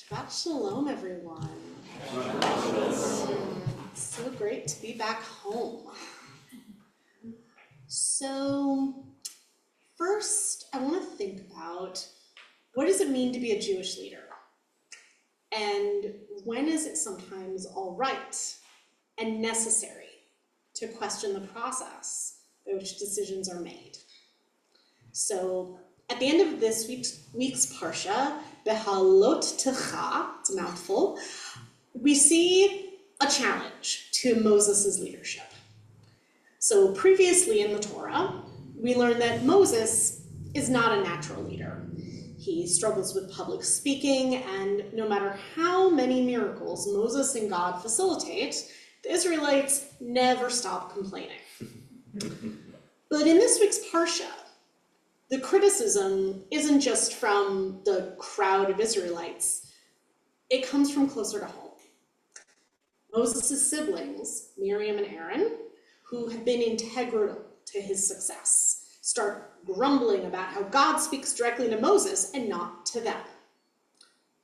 Shabbat Shalom, everyone. It's so great to be back home. So, first, I want to think about what does it mean to be a Jewish leader? And when is it sometimes all right and necessary to question the process by which decisions are made? So, at the end of this week's Parsha, Behalot Techa, it's a mouthful, we see a challenge to Moses' leadership. So previously in the Torah, we learned that Moses is not a natural leader. He struggles with public speaking, and no matter how many miracles Moses and God facilitate, the Israelites never stop complaining. But in this week's Parsha, the criticism isn't just from the crowd of Israelites, it comes from closer to home. Moses' siblings, Miriam and Aaron, who have been integral to his success, start grumbling about how God speaks directly to Moses and not to them.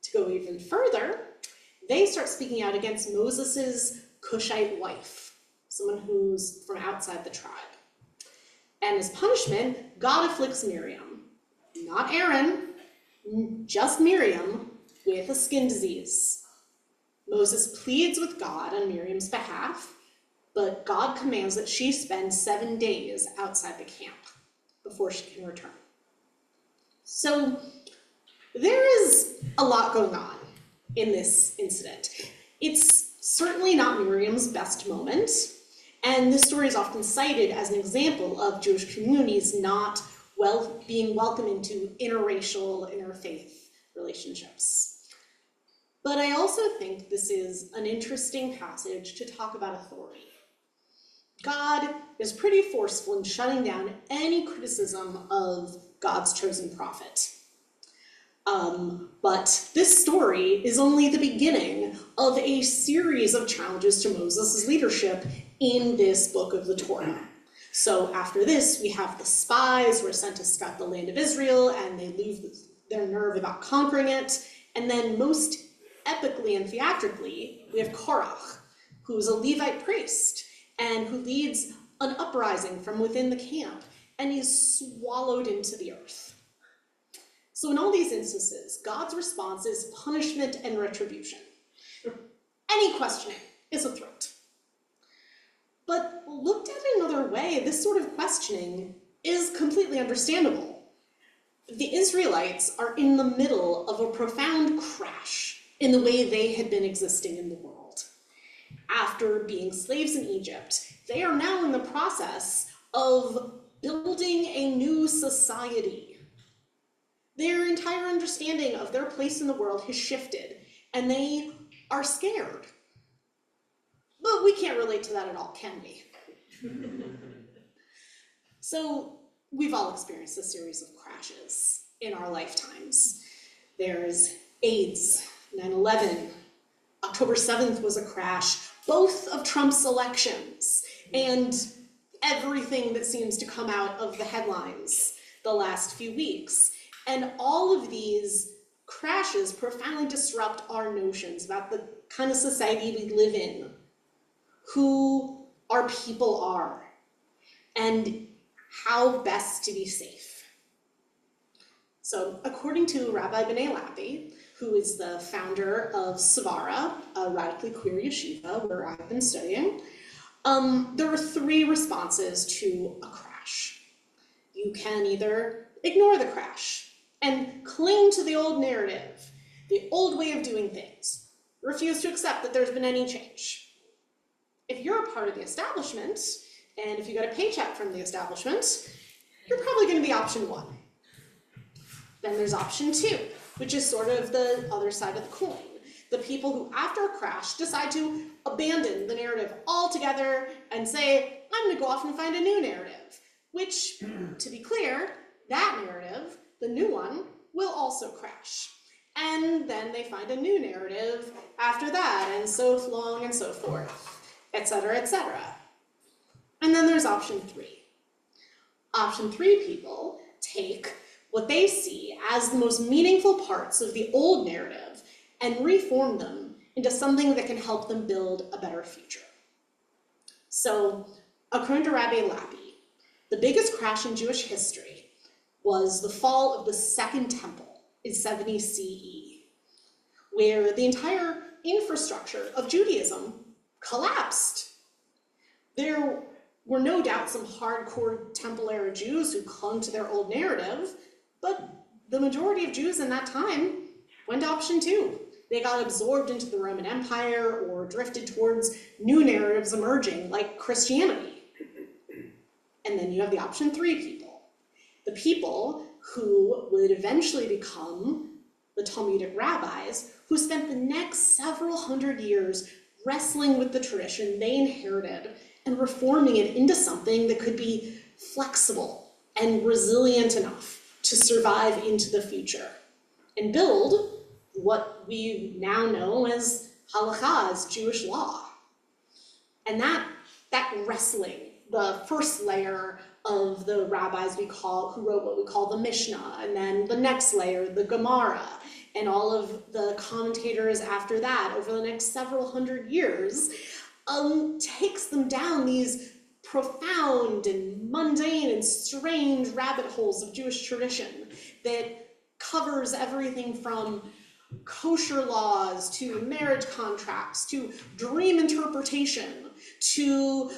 To go even further, they start speaking out against Moses' Cushite wife, someone who's from outside the tribe. And as punishment, God afflicts Miriam, not Aaron, just Miriam, with a skin disease. Moses pleads with God on Miriam's behalf, but God commands that she spend 7 days outside the camp before she can return. So there is a lot going on in this incident. It's certainly not Miriam's best moment, and this story is often cited as an example of Jewish communities not being welcome into interracial, interfaith relationships. But I also think this is an interesting passage to talk about authority. God is pretty forceful in shutting down any criticism of God's chosen prophet. But this story is only the beginning of a series of challenges to Moses' leadership in this book of the Torah. So after this, we have the spies who are sent to scout the land of Israel, and they lose their nerve about conquering it. And then most epically and theatrically, we have Korach, who's a Levite priest, and who leads an uprising from within the camp, and he's swallowed into the earth. So in all these instances, God's response is punishment and retribution. Any questioning is a threat. But looked at another way, this sort of questioning is completely understandable. The Israelites are in the middle of a profound crash in the way they had been existing in the world. After being slaves in Egypt, they are now in the process of building a new society. Their entire understanding of their place in the world has shifted, and they are scared. But we can't relate to that at all, can we? So we've all experienced a series of crashes in our lifetimes. There's AIDS, 9/11, October 7th was a crash, both of Trump's elections, and everything that seems to come out of the headlines the last few weeks. And all of these crashes profoundly disrupt our notions about the kind of society we live in, who our people are, and how best to be safe. So according to Rabbi B'nai Lappi, who is the founder of Svara, a radically queer yeshiva where I've been studying, there are 3 responses to a crash. You can either ignore the crash and cling to the old narrative, the old way of doing things, refuse to accept that there's been any change. If you're a part of the establishment, and if you got a paycheck from the establishment, you're probably going to be option 1. Then there's option 2, which is sort of the other side of the coin. The people who, after a crash, decide to abandon the narrative altogether and say, I'm going to go off and find a new narrative, which, to be clear, that narrative, the new one, will also crash. And then they find a new narrative after that, and so long and so forth, etc., etc. And then there's option 3. Option 3 people take what they see as the most meaningful parts of the old narrative and reform them into something that can help them build a better future. So, according to Rabbi Lappi, the biggest crash in Jewish history was the fall of the Second Temple in 70 CE, where the entire infrastructure of Judaism collapsed. There were no doubt some hardcore Temple-era Jews who clung to their old narrative, but the majority of Jews in that time went to option 2. They got absorbed into the Roman Empire or drifted towards new narratives emerging, like Christianity. And then you have the option 3 people. The people who would eventually become the Talmudic rabbis, who spent the next several hundred years wrestling with the tradition they inherited and reforming it into something that could be flexible and resilient enough to survive into the future and build what we now know as halakha, as Jewish law. And that wrestling, the first layer of the rabbis who wrote what we call the Mishnah, and then the next layer, the Gemara, and all of the commentators after that over the next several hundred years, takes them down these profound and mundane and strange rabbit holes of Jewish tradition that covers everything from kosher laws to marriage contracts to dream interpretation to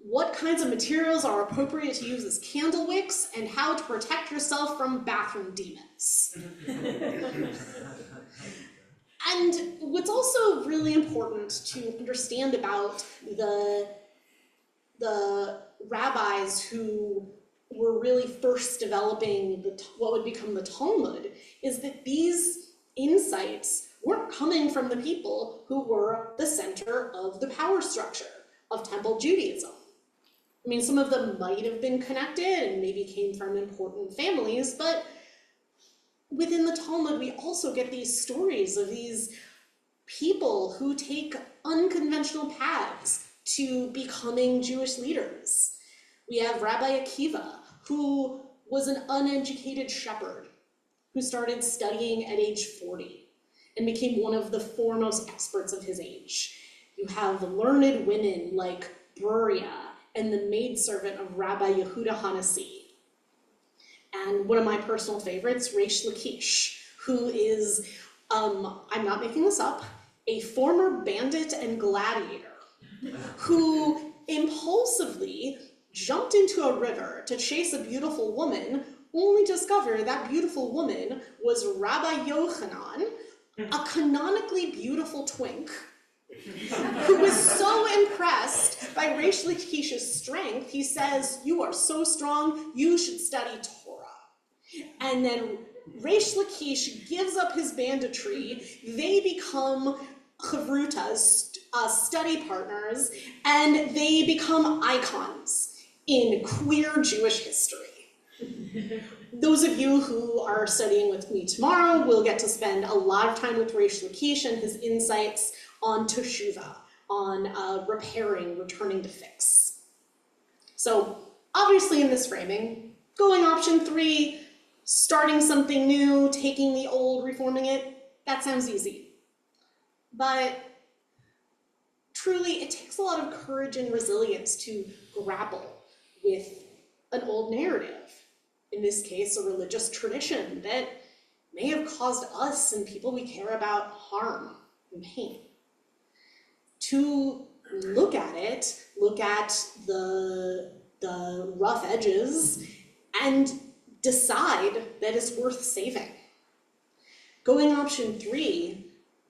what kinds of materials are appropriate to use as candle wicks and how to protect yourself from bathroom demons. And what's also really important to understand about the rabbis who were really first developing what would become the Talmud is that these insights weren't coming from the people who were the center of the power structure of Temple Judaism. I mean, some of them might have been connected and maybe came from important families, but within the Talmud, we also get these stories of these people who take unconventional paths to becoming Jewish leaders. We have Rabbi Akiva, who was an uneducated shepherd who started studying at age 40 and became one of the foremost experts of his age. You have learned women like Bruria and the maidservant of Rabbi Yehuda Hanassi. And one of my personal favorites, Reish Lakish, who is, I'm not making this up, a former bandit and gladiator who impulsively jumped into a river to chase a beautiful woman, only to discover that beautiful woman was Rabbi Yochanan, a canonically beautiful twink, who was so impressed by Reish Lakish's strength, he says, "You are so strong, you should study Torah." And then Reish Lakish gives up his banditry, they become chavrutas, study partners, and they become icons in queer Jewish history. Those of you who are studying with me tomorrow will get to spend a lot of time with Reish Lakish and his insights on teshuvah, on repairing, returning to fix. So obviously in this framing, going option 3, starting something new, taking the old, reforming it, that sounds easy. But truly, it takes a lot of courage and resilience to grapple with an old narrative. In this case, a religious tradition that may have caused us and people we care about harm and pain. To look at it, look at the rough edges, and decide that it's worth saving. Going option 3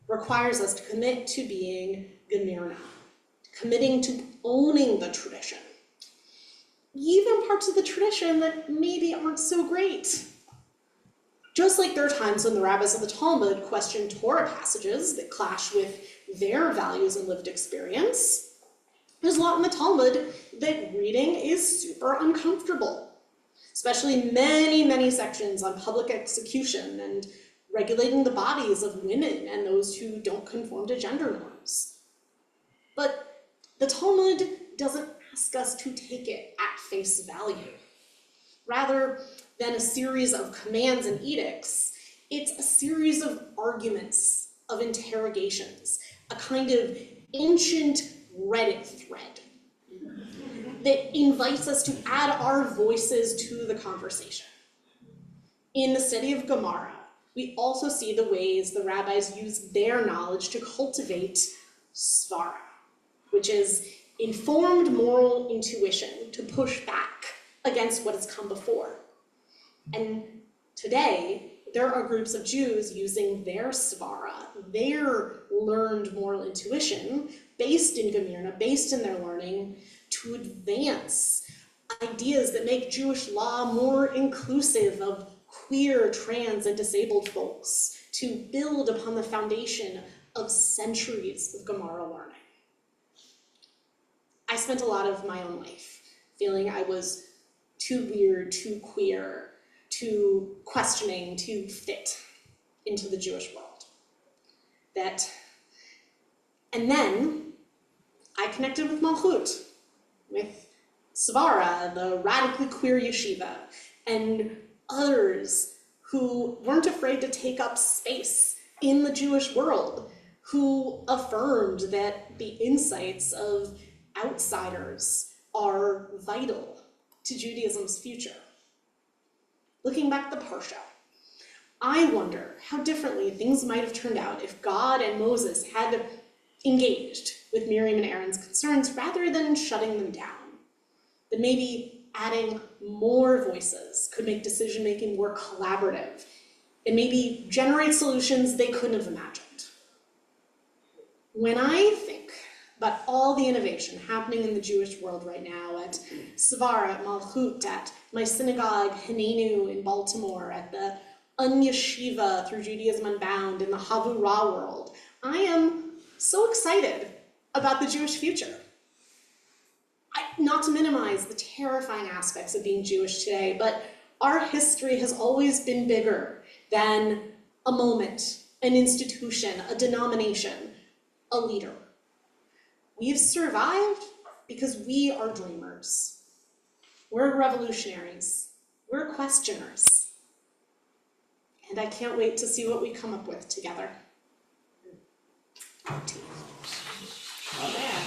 requires us to commit to being Gemirna, committing to owning the tradition. Even parts of the tradition that maybe aren't so great. Just like there are times when the rabbis of the Talmud question Torah passages that clash with their values and lived experience, there's a lot in the Talmud that reading is super uncomfortable, especially many sections on public execution and regulating the bodies of women and those who don't conform to gender norms. But the Talmud doesn't ask us to take it at face value. Rather than a series of commands and edicts, it's a series of arguments of interrogations, a kind of ancient Reddit thread that invites us to add our voices to the conversation. In the study of Gemara, we also see the ways the rabbis use their knowledge to cultivate svara, which is informed moral intuition to push back against what has come before. And today, there are groups of Jews using their svara, their learned moral intuition, based in Gemirna, based in their learning, to advance ideas that make Jewish law more inclusive of queer, trans, and disabled folks, to build upon the foundation of centuries of Gemara learning. I spent a lot of my own life feeling I was too weird, too queer, too questioning, to fit into the Jewish world. And then I connected with Malkhut, with Svara, the radically queer yeshiva, and others who weren't afraid to take up space in the Jewish world, who affirmed that the insights of outsiders are vital to Judaism's future. Looking back at the Parsha, I wonder how differently things might have turned out if God and Moses had engaged with Miriam and Aaron's concerns rather than shutting them down. That maybe adding more voices could make decision-making more collaborative and maybe generate solutions they couldn't have imagined. When I think about all the innovation happening in the Jewish world right now at Svara, at Malkhut, at my synagogue, Hinenu in Baltimore, at the Unyeshiva through Judaism Unbound in the Havurah world, I am so excited about the Jewish future. Not to minimize the terrifying aspects of being Jewish today, but our history has always been bigger than a moment, an institution, a denomination, a leader. We've survived because we are dreamers. We're revolutionaries. We're questioners. And I can't wait to see what we come up with together. Oh, man.